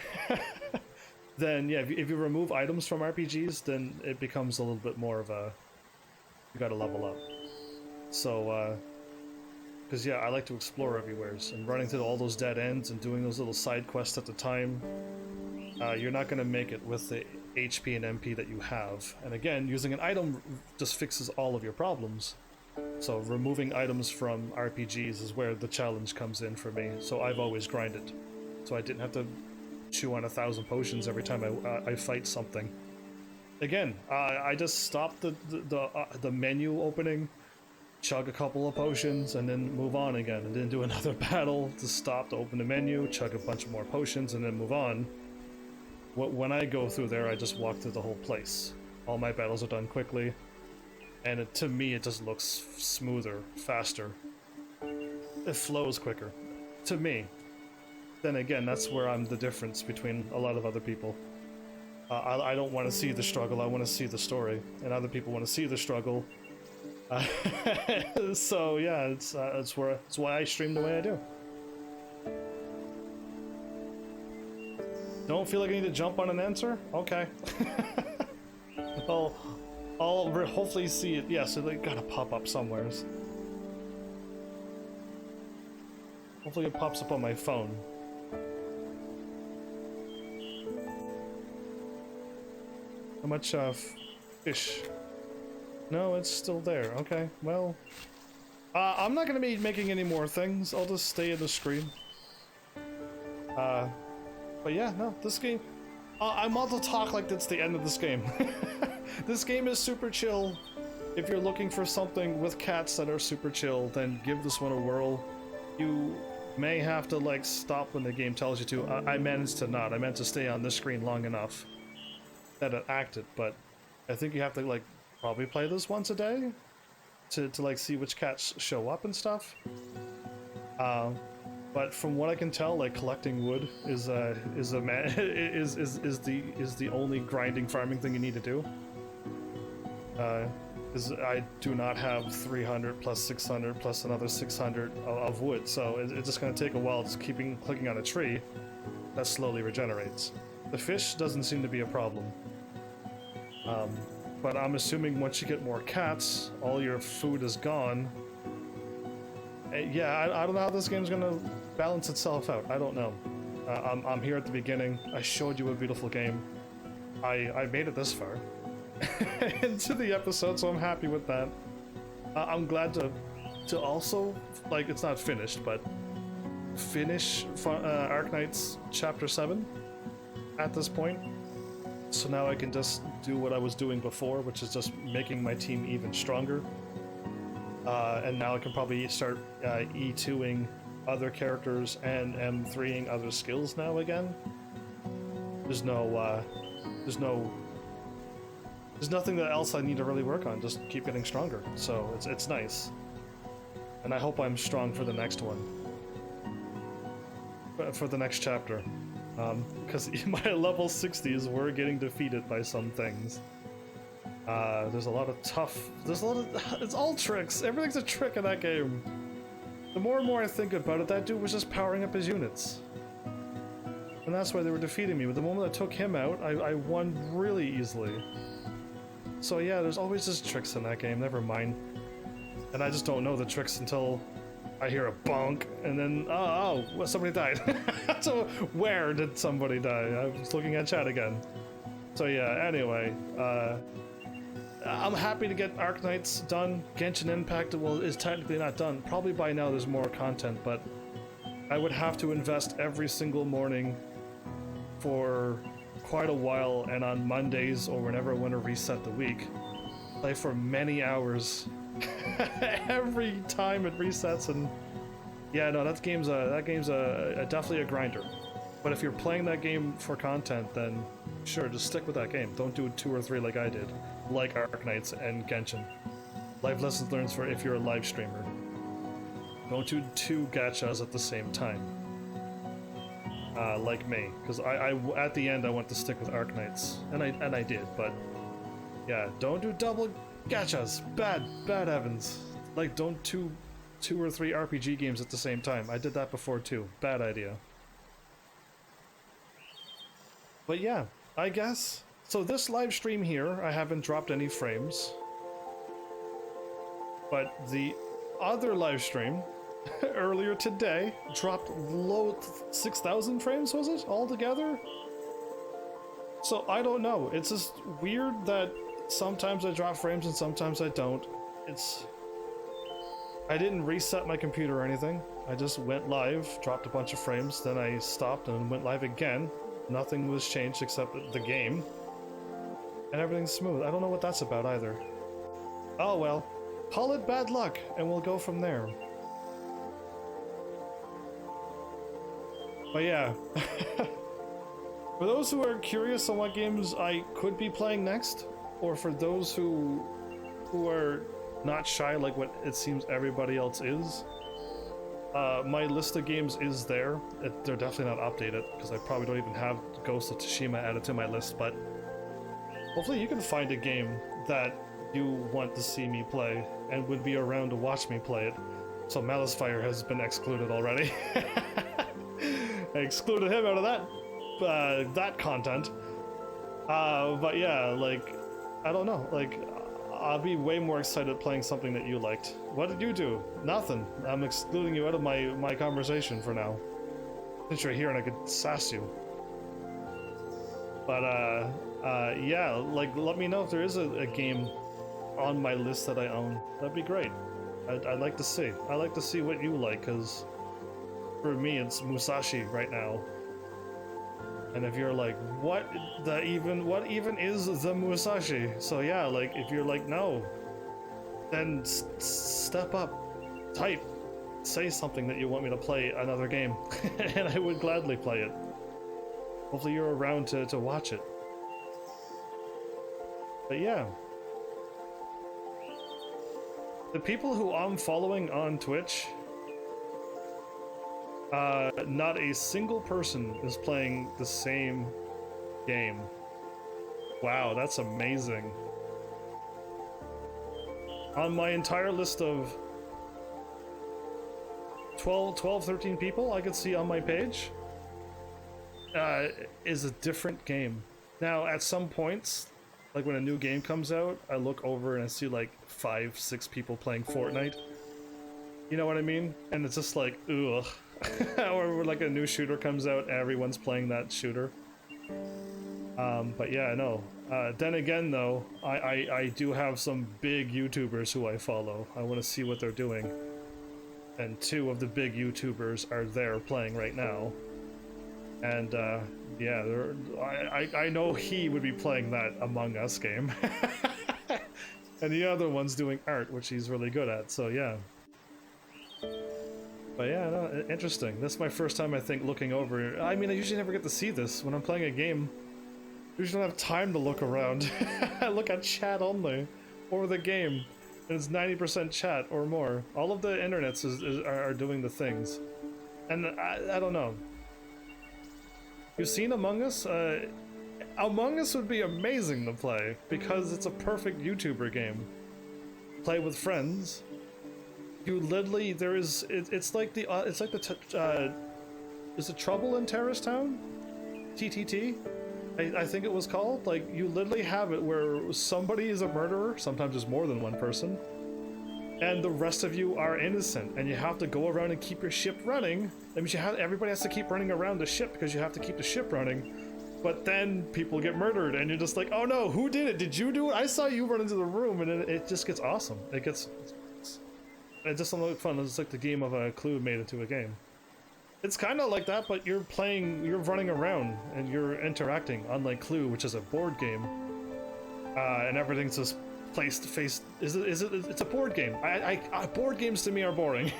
Then, yeah, if you remove items from RPGs, then it becomes a little bit more of a... You gotta level up. So, because yeah, I like to explore everywhere, and running through all those dead ends and doing those little side quests at the time, you're not going to make it with the HP and MP that you have. And again, using an item just fixes all of your problems. So removing items from RPGs is where the challenge comes in for me, so I've always grinded. So I didn't have to chew on 1,000 potions every time I fight something. Again, I just stopped the menu opening, chug a couple of potions, and then move on again, and then do another battle to stop to open the menu, chug a bunch of more potions, and then move on. When I go through there, I just walk through the whole place. All my battles are done quickly, and to me it just looks smoother, faster. It flows quicker. To me. Then again, that's where I'm the difference between a lot of other people. I don't want to see the struggle, I want to see the story, and other people want to see the struggle. So yeah, it's why I stream the way I do. Don't feel like I need to jump on an answer? Okay. I'll hopefully see it. Yeah, so they gotta pop up somewhere. Hopefully it pops up on my phone. How much fish? No, it's still there. Okay, well, I'm not gonna be making any more things. I'll just stay in the stream. But yeah, no, this game, I'm about to talk like it's the end of this game. This game is super chill. If you're looking for something with cats that are super chill, then give this one a whirl. You may have to like stop when the game tells you to. I managed to not. I meant to stay on this screen long enough that it acted, but I think you have to like probably play this once a day to like see which cats show up and stuff. But from what I can tell, like collecting wood is the only grinding farming thing you need to do. Because I do not have 300 plus 600 plus another 600 of wood, so it's just going to take a while just clicking on a tree that slowly regenerates. The fish doesn't seem to be a problem. But I'm assuming once you get more cats, all your food is gone. Yeah, I don't know how this game's going to balance itself out. I don't know. I'm here at the beginning. I showed you a beautiful game. I made it this far into the episode, so I'm happy with that. I'm glad to also, like, it's not finished, but finish Arknight's Chapter 7 at this point. So now I can just do what I was doing before, which is just making my team even stronger. And now I can probably start E2ing other characters and M3ing other skills now again. There's nothing else I need to really work on. Just keep getting stronger. So it's nice. And I hope I'm strong for the next one. For the next chapter. Because my level 60s were getting defeated by some things. There's a lot of it's all tricks. Everything's a trick in that game. The more and more I think about it, that dude was just powering up his units. And that's why they were defeating me. But the moment I took him out, I won really easily. So yeah, there's always just tricks in that game, never mind. And I just don't know the tricks until I hear a bonk, and then, oh, somebody died. So where did somebody die? I was looking at chat again. So yeah, anyway, I'm happy to get Arknights done. Genshin Impact, well, is technically not done. Probably by now there's more content, but I would have to invest every single morning for quite a while, and on Mondays or whenever I want to reset the week, play for many hours every time it resets. And yeah, no, that game's definitely a grinder. But if you're playing that game for content, then sure, just stick with that game. Don't do 2 or 3 like I did, like Arknights and Genshin. Life lessons learned for if you're a live streamer. Don't do 2 gachas at the same time. Like me, because I at the end I want to stick with Arknights, and I did, but yeah, don't do double gachas. Bad heavens. Like, don't do 2 or 3 RPG games at the same time. I did that before too. Bad idea. But yeah, I guess. So this live stream here, I haven't dropped any frames. But the other live stream earlier today dropped low 6,000 frames, was it, altogether? So I don't know. It's just weird that sometimes I drop frames and sometimes I don't. I didn't reset my computer or anything. I just went live, dropped a bunch of frames, then I stopped and went live again. Nothing was changed except the game. And everything's smooth. I don't know what that's about either. Oh well. Call it bad luck, and we'll go from there. But yeah. For those who are curious on what games I could be playing next, or for those who are not shy like what it seems everybody else is, my list of games is there. They're definitely not updated, because I probably don't even have Ghost of Tsushima added to my list, but hopefully you can find a game that you want to see me play and would be around to watch me play it. So Malice Fire has been excluded already. I excluded him out of that content. But yeah, like, I don't know, like, I'll be way more excited playing something that you liked. What did you do? Nothing. I'm excluding you out of my conversation for now. Since you're here and I could sass you. But yeah, like, let me know if there is a game on my list that I own. That'd be great. I'd like to see. I like to see what you like, because for me it's Musashi right now. And if you're like, what even is the Musashi? So yeah, like if you're like, no, then step up, type, say something that you want me to play another game, and I would gladly play it. Hopefully you're around to watch it. But yeah. The people who I'm following on Twitch, not a single person is playing the same game. Wow, that's amazing. On my entire list of 12, 13 people I could see on my page, is a different game. Now, at some points, like when a new game comes out, I look over and I see like 5, 6 people playing Fortnite. You know what I mean? And it's just like, ugh. Or like a new shooter comes out, everyone's playing that shooter. But yeah, no. Then again though, I do have some big YouTubers who I follow. I want to see what they're doing. And 2 of the big YouTubers are there playing right now. And yeah, I know he would be playing that Among Us game. And the other one's doing art, which he's really good at, so yeah. But yeah, no, interesting. This is my first time, I think, looking over. I mean, I usually never get to see this when I'm playing a game. I usually don't have time to look around. I look at chat only, or the game, and it's 90% chat or more. All of the internets are doing the things. And I don't know. You've seen Among Us? Among Us would be amazing to play, because it's a perfect YouTuber game. Play with friends. You literally, it's like the, is it Trouble in Terrorist Town? TTT? I think it was called. Like, you literally have it where somebody is a murderer, sometimes there's more than one person, and the rest of you are innocent, and you have to go around and keep your ship running. That means everybody has to keep running around the ship because you have to keep the ship running. But then people get murdered, and you're just like, oh no, who did it? Did you do it? I saw you run into the room, and it just gets awesome. It just doesn't look fun. It's like the game of a Clue made into a game. It's kind of like that, but you're running around and you're interacting, unlike Clue, which is a board game, and everything's just placed face. It's a board game. Board games to me are boring.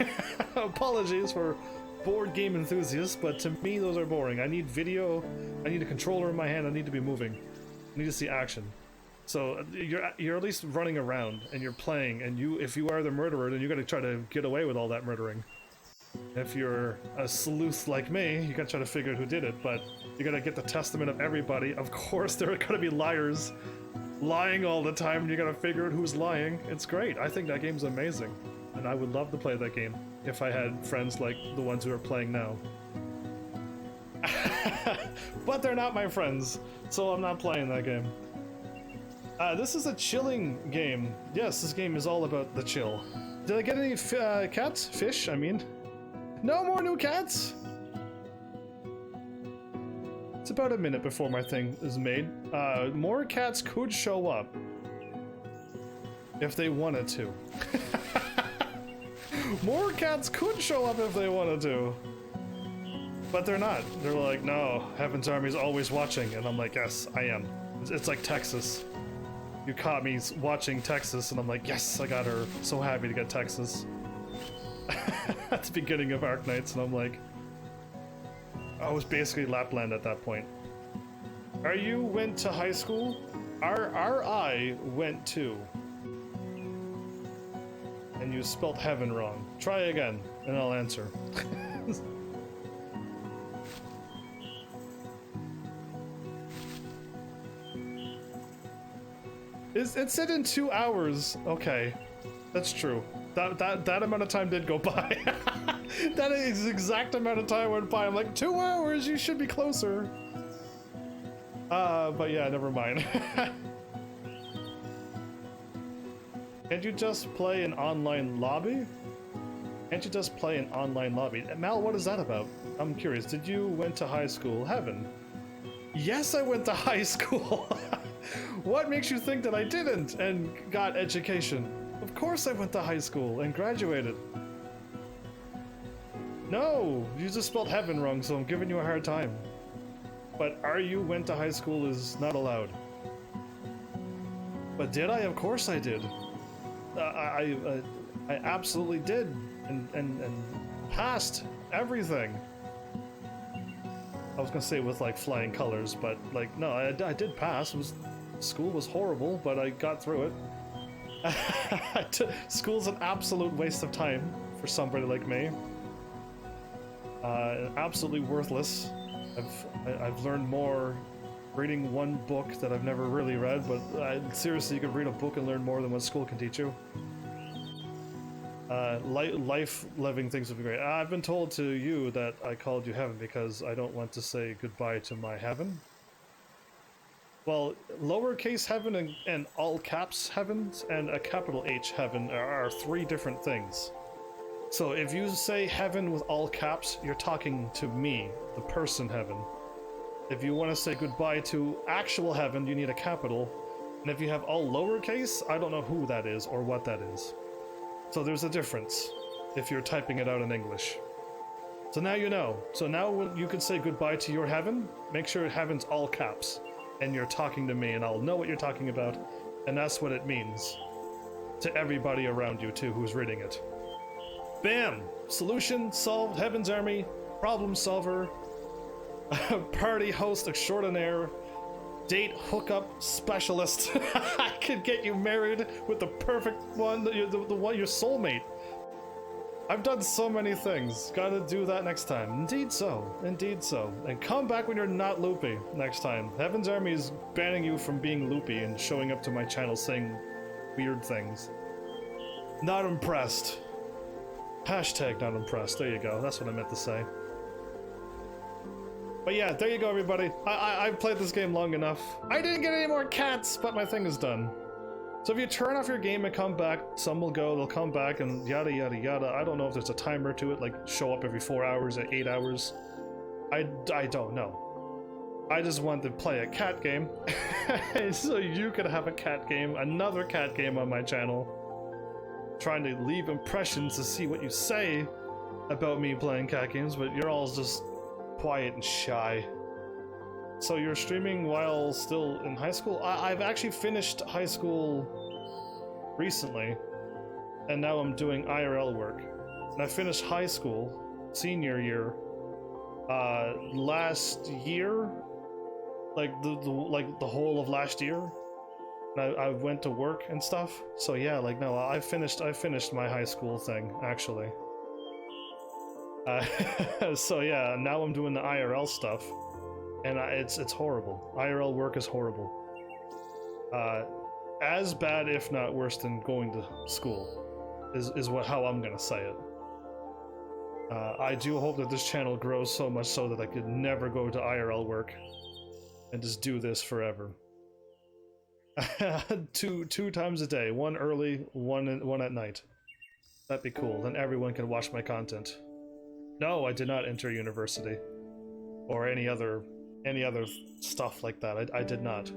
Apologies for board game enthusiasts, but to me those are boring. I need video. I need a controller in my hand. I need to be moving. I need to see action. So you're at least running around and you're playing, and if you are the murderer, then you got to try to get away with all that murdering. If you're a sleuth like me, you gotta try to figure out who did it, but you gotta get the testament of everybody. Of course, there are gonna be liars lying all the time, and you gotta figure out who's lying. It's great. I think that game's amazing, and I would love to play that game if I had friends like the ones who are playing now. But they're not my friends, so I'm not playing that game. This is a chilling game. Yes, this game is all about the chill. Did I get any cats? Fish, I mean. No more new cats? It's about a minute before my thing is made. More cats could show up. If they wanted to. More cats could show up if they wanted to. But they're not. They're like, no, Heaven's Army's always watching. And I'm like, yes, I am. It's like Texas. You caught me watching Texas, and I'm like, yes, I got her. So happy to get Texas. At the beginning of Arknights, and I'm like, I was basically Lapland at that point. You went to high school? I went to. And you spelt heaven wrong. Try again, and I'll answer. It said in 2 hours. Okay, that's true. That amount of time did go by. That is the exact amount of time went by. I'm like, 2 hours, you should be closer. But yeah, never mind. Can't you just play an online lobby? Can't you just play an online lobby? Mal, what is that about? I'm curious. Did you went to high school? Heaven. Yes, I went to high school. What makes you think that I didn't and got education? Of course I went to high school and graduated. No, you just spelled heaven wrong, so I'm giving you a hard time. But are you went to high school is not allowed. But did I? Of course I did. I absolutely did, and passed everything. I was gonna say with like flying colors, but like no, I did pass. School was horrible, but I got through it. School's an absolute waste of time for somebody like me. Absolutely worthless. I've learned more reading one book that I've never really read, but seriously, you could read a book and learn more than what school can teach you. Life living things would be great. I've been told to you that I called you heaven because I don't want to say goodbye to my heaven. Well, lowercase heaven and all caps heavens and a capital H heaven are three different things. So if you say heaven with all caps, you're talking to me, the person heaven. If you want to say goodbye to actual heaven, you need a capital. And if you have all lowercase, I don't know who that is or what that is. So there's a difference if you're typing it out in English. So now you know. So now when you can say goodbye to your heaven, make sure heaven's all caps. And you're talking to me, and I'll know what you're talking about. And that's what it means to everybody around you, too, who's reading it. Bam! Solution solved, Heaven's Army, problem solver, party host extraordinaire, date hookup specialist. I could get you married with the perfect one, the one, your soulmate. I've done so many things. Gotta do that next time. Indeed so. Indeed so. And come back when you're not loopy next time. Heaven's Army is banning you from being loopy and showing up to my channel saying weird things. Not impressed. Hashtag not impressed. There you go. That's what I meant to say. But yeah, there you go, everybody. I've played this game long enough. I didn't get any more cats, but my thing is done. So if you turn off your game and come back, some will go, they'll come back, and yada yada yada. I don't know if there's a timer to it, like show up every 4 hours or 8 hours. I don't know. I just want to play a cat game, so you could have a cat game, another cat game on my channel. Trying to leave impressions to see what you say about me playing cat games, but you're all just quiet and shy. So you're streaming while still in high school? I've actually finished high school recently, and now I'm doing IRL work. And I finished high school, senior year, last year, like the whole of last year. And I went to work and stuff. So yeah, like no, I finished my high school thing actually. So yeah, now I'm doing the IRL stuff. And it's horrible. IRL work is horrible. As bad, if not worse, than going to school, is how I'm gonna say it. I do hope that this channel grows so much so that I could never go to IRL work and just do this forever. two times a day, one early, one at night. That'd be cool. Then everyone can watch my content. No, I did not enter university or any other stuff like that. I did not.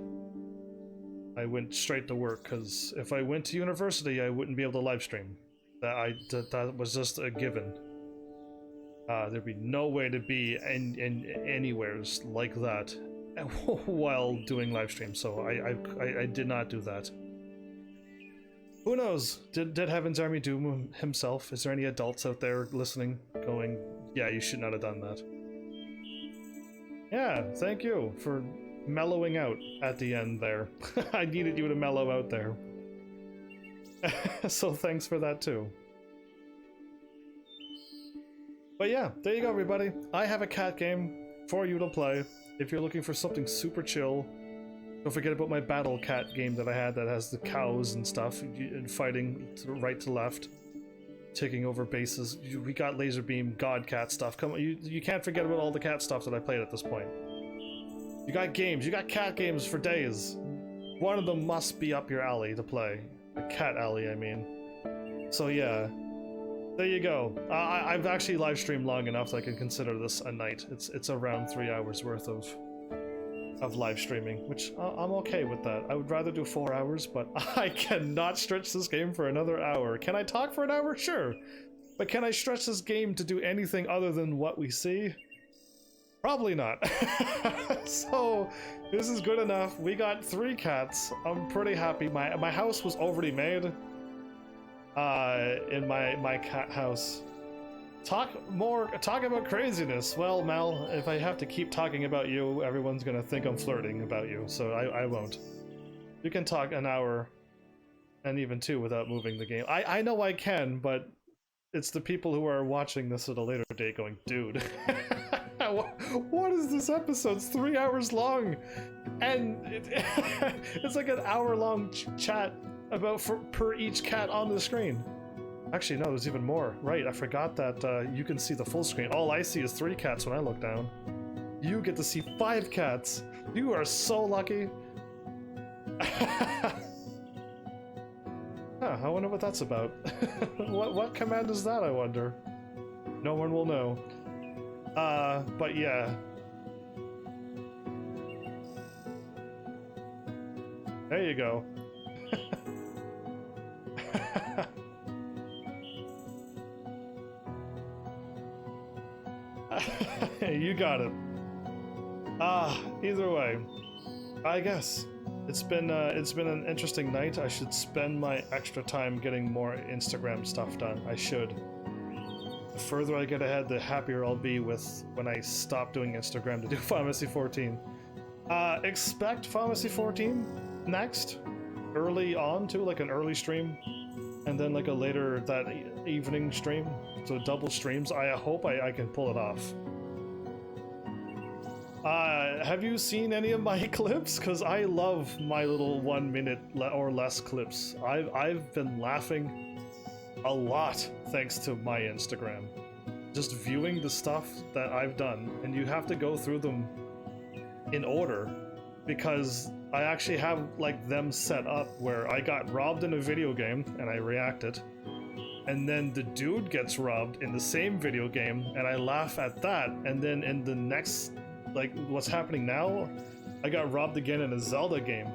I went straight to work because if I went to university, I wouldn't be able to live stream. That was just a given. There'd be no way to be anywheres like that while doing live stream. So I did not do that. Who knows? Did Heaven's Army do himself? Is there any adults out there listening, going, "Yeah, you should not have done that"? Yeah, thank you for mellowing out at the end there. I needed you to mellow out there. So thanks for that too. But yeah, there you go, everybody. I have a cat game for you to play. If you're looking for something super chill, don't forget about my battle cat game that I had that has the cows and stuff and fighting right to left. Taking over bases. We got laser beam, god cat stuff. Come on, you can't forget about all the cat stuff that I played at this point. You got games, you got cat games for days. One of them must be up your alley to play. The cat alley, I mean. So yeah, there you go. I've actually live streamed long enough that I can consider this a night. It's around 3 hours worth of live streaming, which I'm okay with that. I would rather do 4 hours, but I cannot stretch this game for another hour. Can I talk for an hour? Sure. But can I stretch this game to do anything other than what we see? Probably not. So this is good enough. We got 3 cats. I'm pretty happy. My house was already made. In my cat house. Talk about craziness. Well, Mel, if I have to keep talking about you, everyone's gonna think I'm flirting about you, so I won't. You can talk an hour and even 2 without moving the game. I know I can, but it's the people who are watching this at a later date going, dude, what is this episode? It's 3 hours long, and it's like an hour-long chat about per each cat on the screen. Actually, no, there's even more. Right, I forgot that you can see the full screen. All I see is 3 cats when I look down. You get to see 5 cats. You are so lucky. Huh, I wonder what that's about. What command is that, I wonder? No one will know. But yeah. There you go. You got it. Either way, I guess it's been an interesting night. I should spend my extra time getting more Instagram stuff done. I should. The further I get ahead, the happier I'll be with when I stop doing Instagram to do Final Fantasy 14. Expect Final Fantasy 14 next, early on too, like an early stream, and then like a later that evening stream. So double streams. I hope I can pull it off. Have you seen any of my clips? Because I love my little 1 minute or less clips. I've been laughing a lot thanks to my Instagram. Just viewing the stuff that I've done, and you have to go through them in order, because I actually have like them set up where I got robbed in a video game and I reacted, and then the dude gets robbed in the same video game and I laugh at that, and then in the next, like what's happening now, I got robbed again in a Zelda game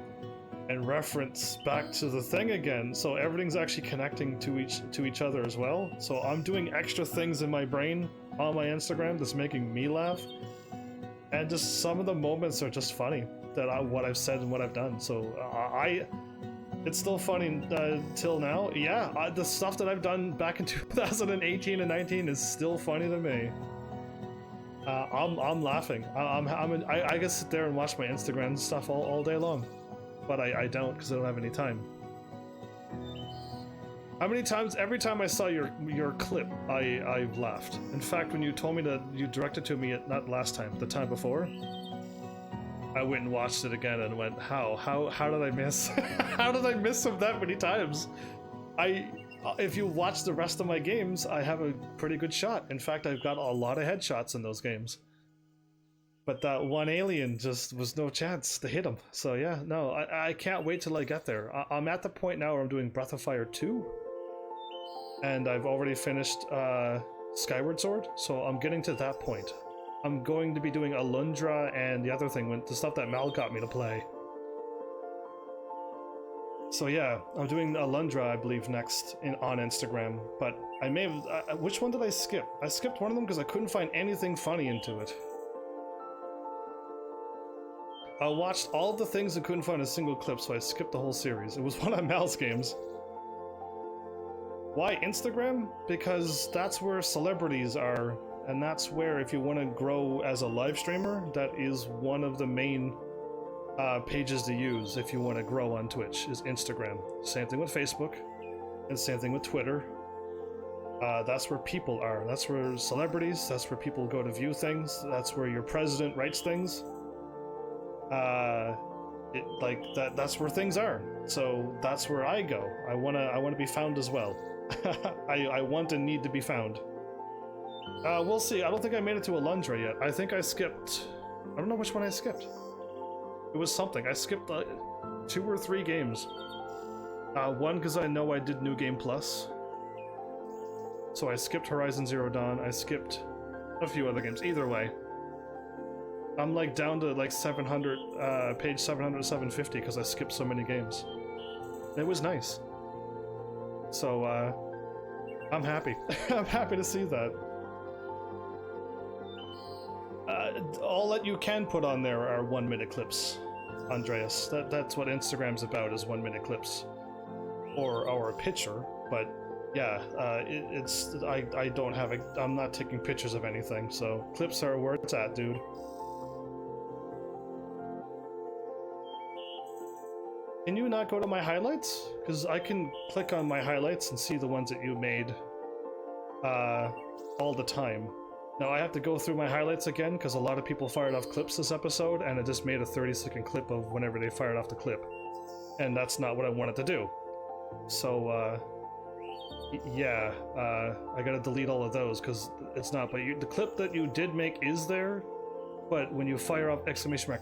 and reference back to the thing again. So everything's actually connecting to each other as well. So I'm doing extra things in my brain on my Instagram that's making me laugh, and just some of the moments are just funny that what I've said and what I've done. So it's still funny till now. Yeah, the stuff that I've done back in 2018 and 19 is still funny to me. I'm laughing. I can sit there and watch my Instagram stuff all day long, but I don't, because I don't have any time. How many times? Every time I saw your clip, I've laughed. In fact, when you told me that you directed to me, not last time, the time before, I went and watched it again and went, how did I miss? How did I miss him that many times? If you watch the rest of my games, I have a pretty good shot. In fact, I've got a lot of headshots in those games. But that one alien just was no chance to hit him. So yeah, no, I can't wait till I get there. I'm at the point now where I'm doing Breath of Fire 2. And I've already finished Skyward Sword, so I'm getting to that point. I'm going to be doing Alundra and the other thing, the stuff that Mal got me to play. So yeah, I'm doing Alundra, I believe, next on Instagram, but I may have... which one did I skip? I skipped one of them because I couldn't find anything funny into it. I watched all of the things and couldn't find a single clip, so I skipped the whole series. It was one of Mal's games. Why Instagram? Because that's where celebrities are, and that's where, if you want to grow as a live streamer, that is one of the main pages to use if you want to grow on Twitch, is Instagram. Same thing with Facebook, and same thing with Twitter. That's where people are. That's where celebrities, that's where people go to view things, that's where your president writes things. That's where things are. So that's where I go. I wanna be found as well. I want and need to be found. We'll see. I don't think I made it to Alundra yet. I think I skipped... I don't know which one I skipped. It was something. I skipped 2 or 3 games. One because I know I did New Game Plus. So I skipped Horizon Zero Dawn. I skipped a few other games. Either way, I'm like down to like 700, page 700, 750 because I skipped so many games. It was nice. So I'm happy. I'm happy to see that. all that you can put on there are 1-minute clips, Andreas. That's what Instagram's about, is 1-minute clips, or a picture. But yeah, I don't have a. I'm not taking pictures of anything, so clips are where it's at, dude. Can you not go to my highlights? Because I can click on my highlights and see the ones that you made all the time. Now I have to go through my highlights again because a lot of people fired off clips this episode, and it just made a 30-second clip of whenever they fired off the clip. And that's not what I wanted to do. So, yeah, I gotta delete all of those because it's not, but the clip that you did make is there, but when you fire off !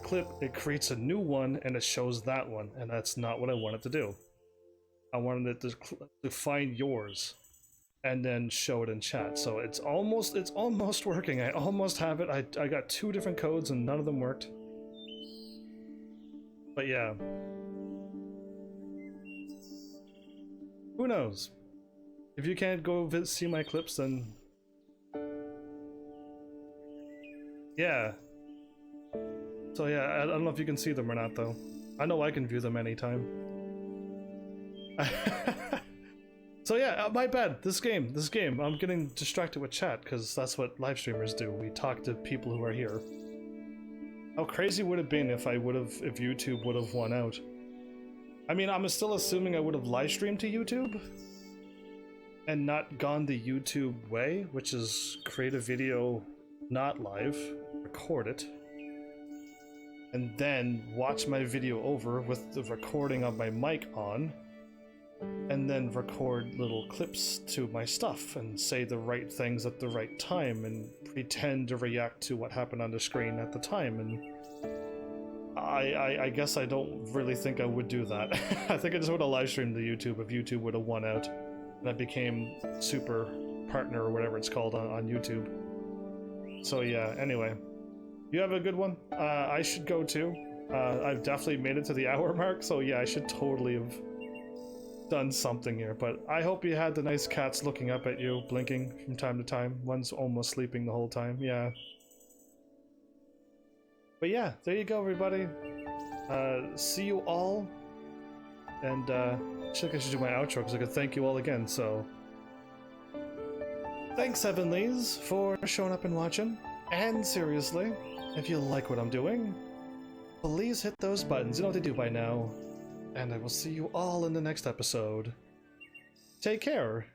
clip, it creates a new one and it shows that one, and that's not what I wanted to do. I wanted it to find yours and then show it in chat. So it's almost working. I almost have it. I got 2 different codes and none of them worked. But yeah. Who knows? If you can't go see my clips, then yeah. So yeah, I don't know if you can see them or not though. I know I can view them anytime. So yeah, my bad. This game. I'm getting distracted with chat because that's what live streamers do. We talk to people who are here. How crazy would it have been if YouTube would have won out? I mean, I'm still assuming I would have live streamed to YouTube and not gone the YouTube way, which is create a video not live, record it, and then watch my video over with the recording of my mic on, and then record little clips to my stuff and say the right things at the right time and pretend to react to what happened on the screen at the time. And I guess I don't really think I would do that. I think I just would have live streamed to YouTube if YouTube would have won out and I became super partner or whatever it's called on YouTube. So yeah, anyway, you have a good one. I should go too. I've definitely made it to the hour mark, so yeah, I should totally have done something here, but I hope you had the nice cats looking up at you, blinking from time to time. One's almost sleeping the whole time, yeah. But yeah, there you go, everybody. See you all, and I think I should do my outro because I could thank you all again, so thanks, Heavenlies, for showing up and watching, and seriously, if you like what I'm doing, please hit those buttons. You know what to do by now. And I will see you all in the next episode. Take care.